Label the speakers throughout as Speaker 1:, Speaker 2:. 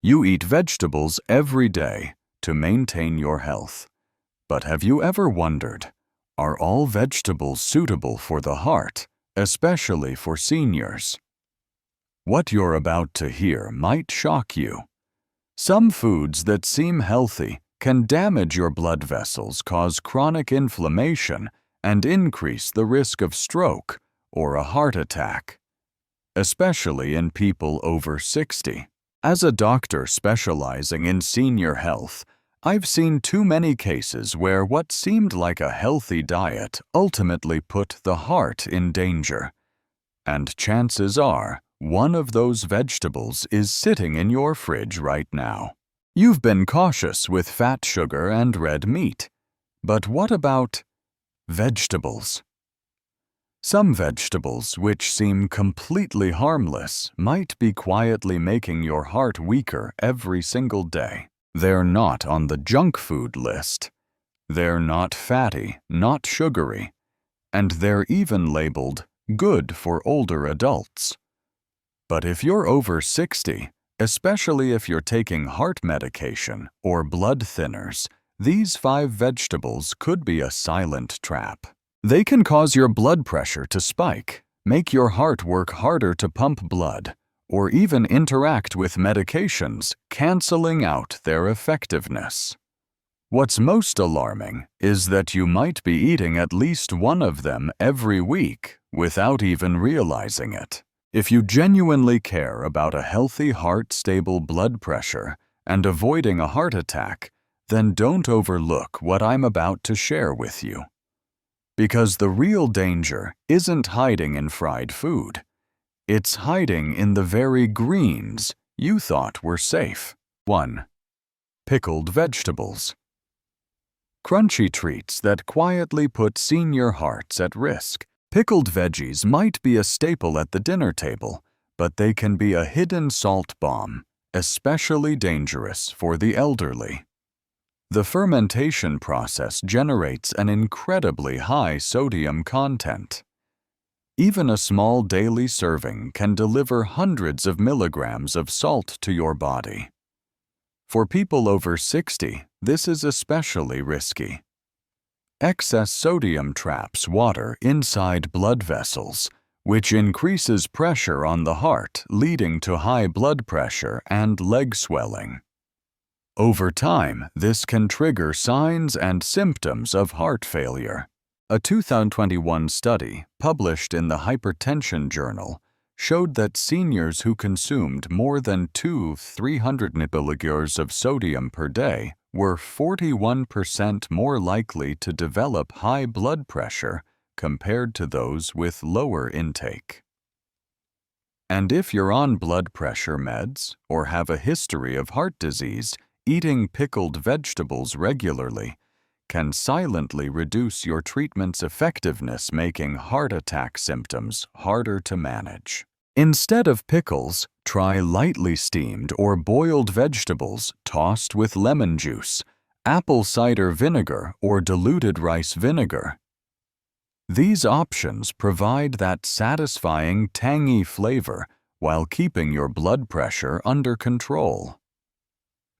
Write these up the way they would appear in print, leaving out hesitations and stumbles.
Speaker 1: You eat vegetables every day to maintain your health. But have you ever wondered, are all vegetables suitable for the heart, especially for seniors? What you're about to hear might shock you. Some foods that seem healthy can damage your blood vessels, cause chronic inflammation, and increase the risk of stroke or a heart attack, especially in people over 60. As a doctor specializing in senior health, I've seen too many cases where what seemed like a healthy diet ultimately put the heart in danger. And chances are, one of those vegetables is sitting in your fridge right now. You've been cautious with fat, sugar, and red meat. But what about vegetables? Some vegetables, which seem completely harmless, might be quietly making your heart weaker every single day. They're not on the junk food list. They're not fatty, not sugary, and they're even labeled good for older adults. But if you're over 60, especially if you're taking heart medication or blood thinners, these 5 vegetables could be a silent trap. They can cause your blood pressure to spike, make your heart work harder to pump blood, or even interact with medications, canceling out their effectiveness. What's most alarming is that you might be eating at least one of them every week without even realizing it. If you genuinely care about a healthy heart, stable blood pressure, and avoiding a heart attack, then don't overlook what I'm about to share with you. Because the real danger isn't hiding in fried food. It's hiding in the very greens you thought were safe. 1. Pickled vegetables. Crunchy treats that quietly put senior hearts at risk. Pickled veggies might be a staple at the dinner table, but they can be a hidden salt bomb, especially dangerous for the elderly. The fermentation process generates an incredibly high sodium content. Even a small daily serving can deliver hundreds of milligrams of salt to your body. For people over 60, this is especially risky. Excess sodium traps water inside blood vessels, which increases pressure on the heart, leading to high blood pressure and leg swelling. Over time, this can trigger signs and symptoms of heart failure. A 2021 study, published in the Hypertension Journal, showed that seniors who consumed more than 300 milliliters of sodium per day were 41% more likely to develop high blood pressure compared to those with lower intake. And if you're on blood pressure meds or have a history of heart disease, eating pickled vegetables regularly can silently reduce your treatment's effectiveness, making heart attack symptoms harder to manage. Instead of pickles, try lightly steamed or boiled vegetables tossed with lemon juice, apple cider vinegar, or diluted rice vinegar. These options provide that satisfying, tangy flavor while keeping your blood pressure under control.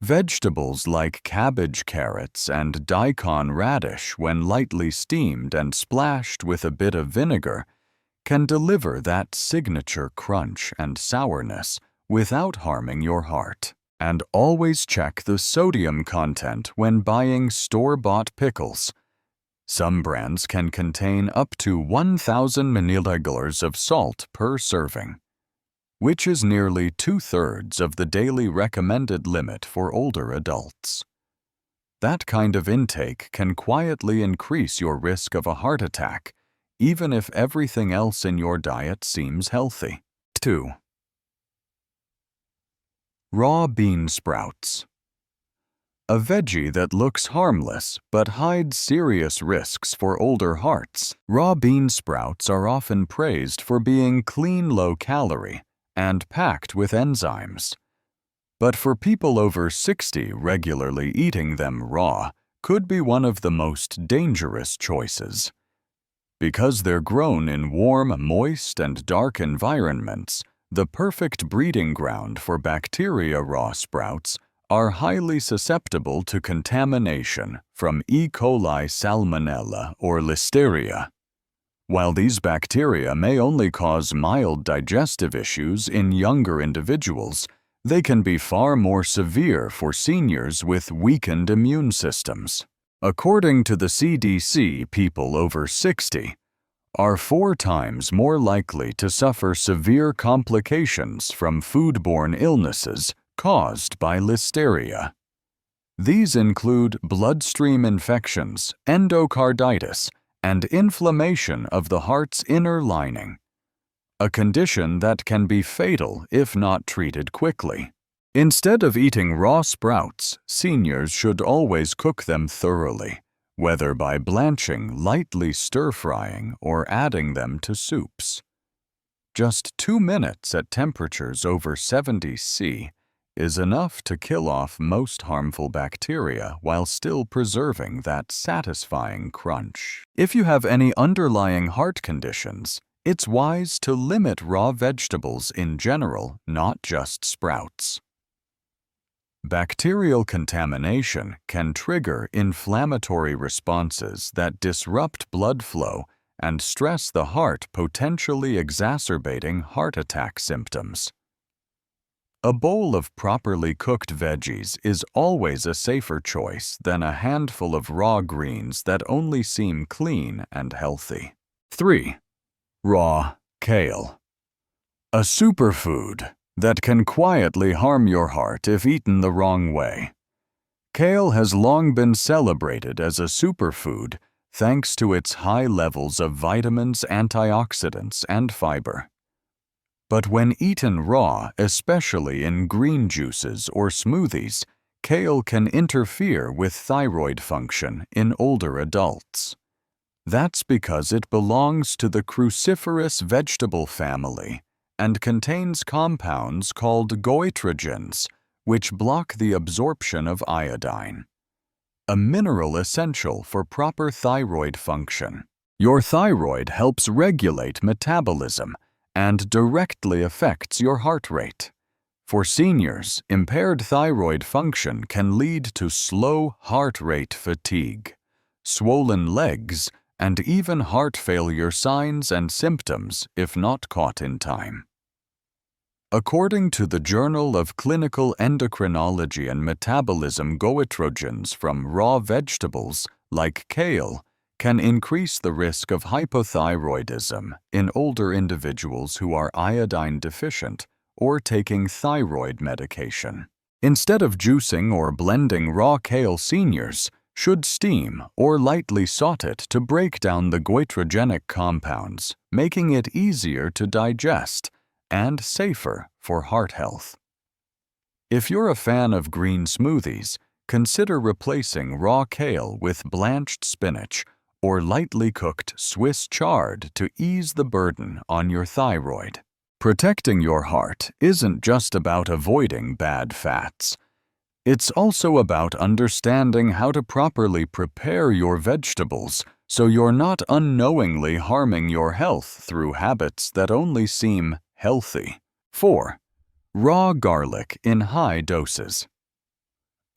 Speaker 1: Vegetables like cabbage, carrots, and daikon radish, when lightly steamed and splashed with a bit of vinegar, can deliver that signature crunch and sourness without harming your heart. And always check the sodium content when buying store-bought pickles. Some brands can contain up to 1,000 milliliters of salt per serving, which is nearly 2/3 of the daily recommended limit for older adults. That kind of intake can quietly increase your risk of a heart attack, even if everything else in your diet seems healthy. 2. Raw bean sprouts. A veggie that looks harmless but hides serious risks for older hearts. Raw bean sprouts are often praised for being clean, low-calorie, and packed with enzymes. But for people over 60, regularly eating them raw could be one of the most dangerous choices. Because they're grown in warm, moist, and dark environments, the perfect breeding ground for bacteria raw sprouts, are highly susceptible to contamination from E. coli, salmonella, or listeria. While these bacteria may only cause mild digestive issues in younger individuals, they can be far more severe for seniors with weakened immune systems. According to the CDC, people over 60 are 4 times more likely to suffer severe complications from foodborne illnesses caused by listeria. These include bloodstream infections, endocarditis, and inflammation of the heart's inner lining, a condition that can be fatal if not treated quickly. Instead of eating raw sprouts, seniors should always cook them thoroughly, whether by blanching, lightly stir-frying, or adding them to soups. Just 2 minutes at temperatures over 70 C is enough to kill off most harmful bacteria while still preserving that satisfying crunch. If you have any underlying heart conditions, it's wise to limit raw vegetables in general, not just sprouts. Bacterial contamination can trigger inflammatory responses that disrupt blood flow and stress the heart, potentially exacerbating heart attack symptoms. A bowl of properly cooked veggies is always a safer choice than a handful of raw greens that only seem clean and healthy. 3. Raw kale. A superfood that can quietly harm your heart if eaten the wrong way. Kale has long been celebrated as a superfood thanks to its high levels of vitamins, antioxidants, and fiber. But when eaten raw, especially in green juices or smoothies, kale can interfere with thyroid function in older adults. That's because it belongs to the cruciferous vegetable family and contains compounds called goitrogens, which block the absorption of iodine, a mineral essential for proper thyroid function. Your thyroid helps regulate metabolism and directly affects your heart rate. For seniors, impaired thyroid function can lead to slow heart rate fatigue, swollen legs, and even heart failure signs and symptoms if not caught in time. According to the Journal of Clinical Endocrinology and Metabolism, goitrogens from raw vegetables like kale can increase the risk of hypothyroidism in older individuals who are iodine deficient or taking thyroid medication. Instead of juicing or blending raw kale, seniors should steam or lightly saute it to break down the goitrogenic compounds, making it easier to digest and safer for heart health. If you're a fan of green smoothies, consider replacing raw kale with blanched spinach or lightly cooked Swiss chard to ease the burden on your thyroid. Protecting your heart isn't just about avoiding bad fats. It's also about understanding how to properly prepare your vegetables so you're not unknowingly harming your health through habits that only seem healthy. 4. Raw garlic in high doses.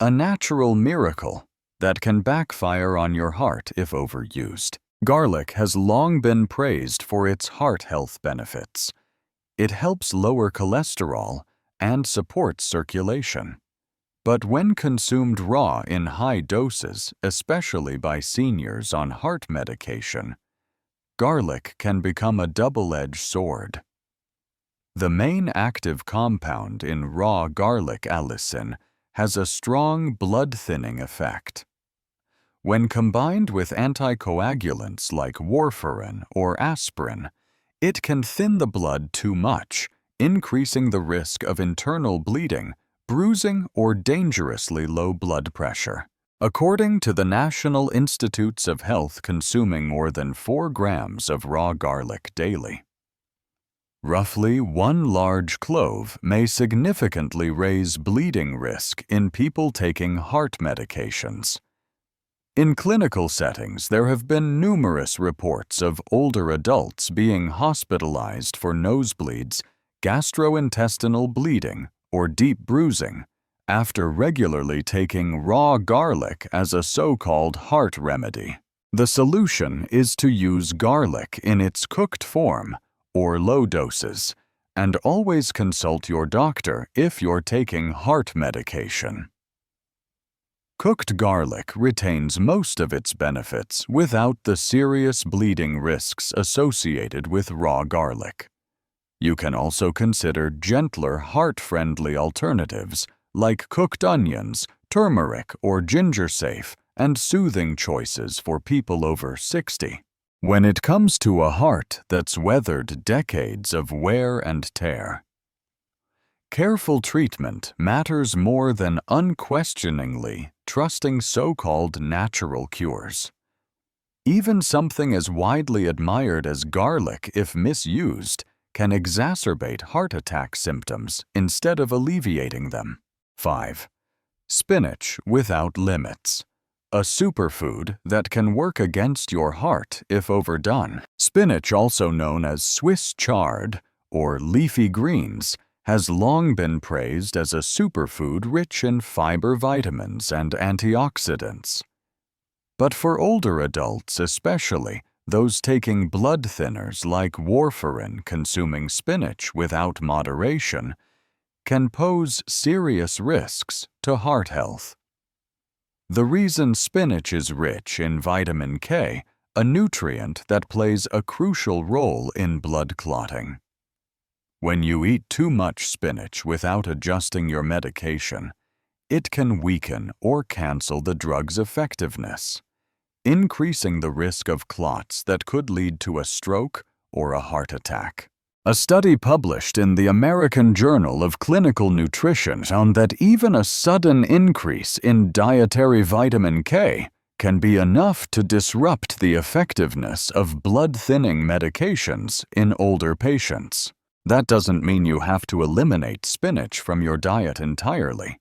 Speaker 1: A natural miracle that can backfire on your heart if overused. Garlic has long been praised for its heart health benefits. It helps lower cholesterol and supports circulation. But when consumed raw in high doses, especially by seniors on heart medication, garlic can become a double-edged sword. The main active compound in raw garlic, allicin, has a strong blood-thinning effect. When combined with anticoagulants like warfarin or aspirin, it can thin the blood too much, increasing the risk of internal bleeding, bruising, or dangerously low blood pressure. According to the National Institutes of Health, consuming more than 4 grams of raw garlic daily, roughly 1 large clove may significantly raise bleeding risk in people taking heart medications. In clinical settings, there have been numerous reports of older adults being hospitalized for nosebleeds, gastrointestinal bleeding, or deep bruising after regularly taking raw garlic as a so-called heart remedy. The solution is to use garlic in its cooked form or low doses, and always consult your doctor if you're taking heart medication. Cooked garlic retains most of its benefits without the serious bleeding risks associated with raw garlic. You can also consider gentler heart-friendly alternatives like cooked onions, turmeric, or ginger safe, and soothing choices for people over 60. When it comes to a heart that's weathered decades of wear and tear, careful treatment matters more than unquestioningly trusting so-called natural cures. Even something as widely admired as garlic, if misused, can exacerbate heart attack symptoms instead of alleviating them. 5. Spinach without limits. A superfood that can work against your heart if overdone. Spinach, also known as Swiss chard or leafy greens, has long been praised as a superfood rich in fiber, vitamins, and antioxidants. But for older adults especially, those taking blood thinners like warfarin, consuming spinach without moderation can pose serious risks to heart health. The reason spinach is rich in vitamin K, a nutrient that plays a crucial role in blood clotting. When you eat too much spinach without adjusting your medication, it can weaken or cancel the drug's effectiveness, increasing the risk of clots that could lead to a stroke or a heart attack. A study published in the American Journal of Clinical Nutrition found that even a sudden increase in dietary vitamin K can be enough to disrupt the effectiveness of blood-thinning medications in older patients. That doesn't mean you have to eliminate spinach from your diet entirely.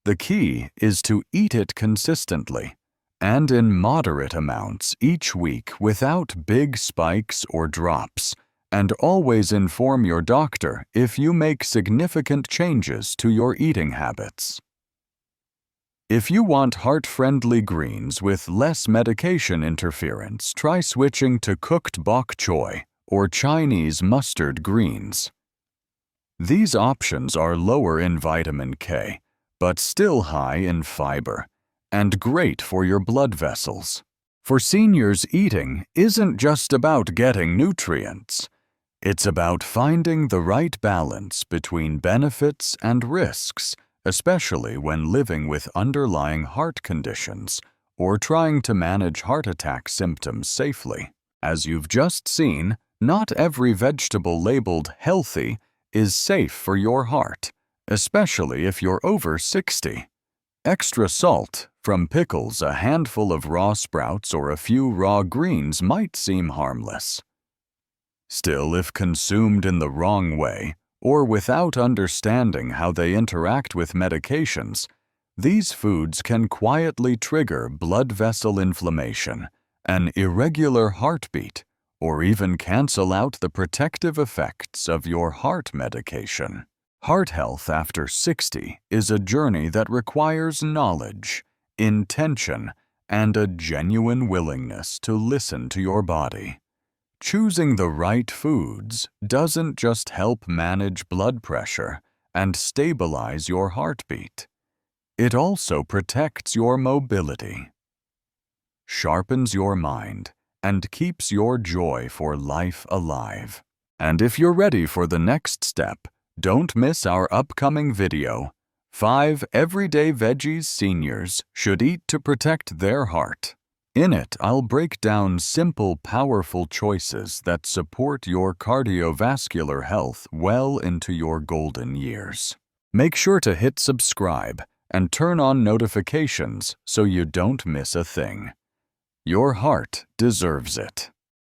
Speaker 1: The key is to eat it consistently and in moderate amounts each week without big spikes or drops, and always inform your doctor if you make significant changes to your eating habits. If you want heart-friendly greens with less medication interference, try switching to cooked bok choy or Chinese mustard greens. These options are lower in vitamin K, but still high in fiber, and great for your blood vessels. For seniors, eating isn't just about getting nutrients. It's about finding the right balance between benefits and risks, especially when living with underlying heart conditions or trying to manage heart attack symptoms safely. As you've just seen, not every vegetable labeled healthy is safe for your heart, especially if you're over 60. Extra salt from pickles, a handful of raw sprouts, or a few raw greens might seem harmless. Still, if consumed in the wrong way, or without understanding how they interact with medications, these foods can quietly trigger blood vessel inflammation, an irregular heartbeat, or even cancel out the protective effects of your heart medication. Heart health after 60 is a journey that requires knowledge, intention, and a genuine willingness to listen to your body. Choosing the right foods doesn't just help manage blood pressure and stabilize your heartbeat. It also protects your mobility, sharpens your mind, and keeps your joy for life alive. And if you're ready for the next step, don't miss our upcoming video, 5 Everyday Veggies Seniors Should Eat to Protect Their Heart. In it, I'll break down simple, powerful choices that support your cardiovascular health well into your golden years. Make sure to hit subscribe and turn on notifications so you don't miss a thing. Your heart deserves it.